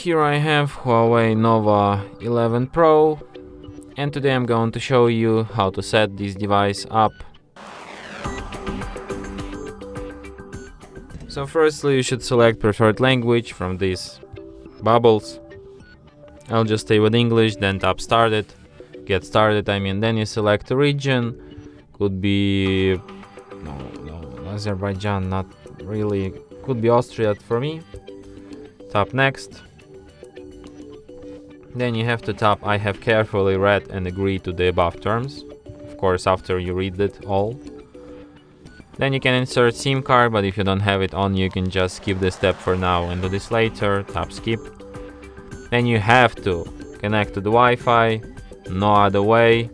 here I have HUAWEI Nova 11 Pro, and today I'm going to show you how to set this device up. So firstly, you should select preferred language from these bubbles. I'll just stay with English, then tap started. Get started, then you select a region. Could be no, Azerbaijan, not really. Could be Austria for me. Tap next. Then you have to tap I have carefully read and agree to the above terms. Of course, after you read it all. Then you can insert SIM card, but if you don't have it on, you can just skip this step for now and do this later. Tap skip. Then you have to connect to the Wi-Fi. No other way.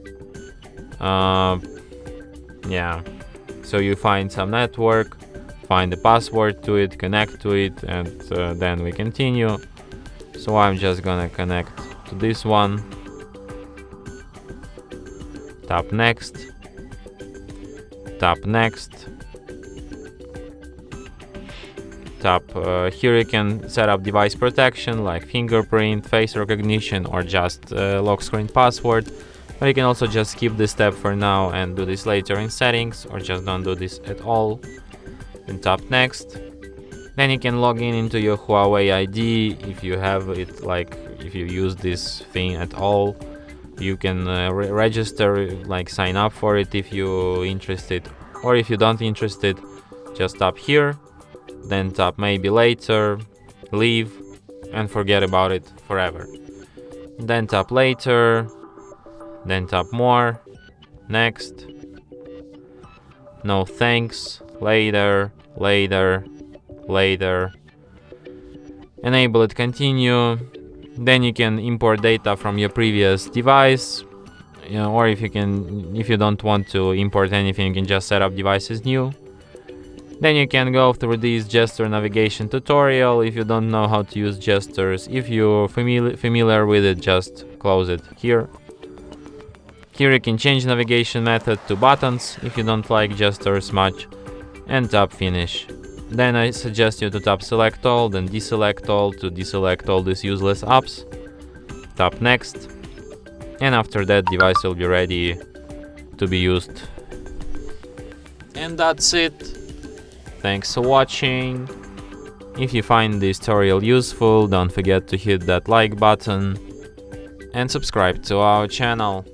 So you find some network, find the password to it, connect to it, and then we continue. So I'm just gonna connect to this one. Tap next. Tap next. Tap here you can set up device protection like fingerprint, face recognition, or just lock screen password. But you can also just skip this step for now and do this later in settings, or just don't do this at all. Then tap next. Then you can log in into your Huawei ID if you have it, like if you use this thing at all. You can register, like sign up for it if you're interested, or if you don't interested, just tap here. Then tap maybe later, leave, and forget about it forever. Then tap later, then tap more, next, no thanks, later, enable it, continue. Then you can import data from your previous device, or if you don't want to import anything, you can just set up devices new. Then you can go through this gesture navigation tutorial if you don't know how to use gestures. If you're familiar with it, just close it here. Here you can change navigation method to buttons if you don't like gestures much, and tap finish. Then I suggest you to tap select all, then deselect all to deselect all these useless apps. Tap next, and after that device will be ready to be used. And that's it. Thanks for watching. If you find this tutorial useful, don't forget to hit that like button and subscribe to our channel.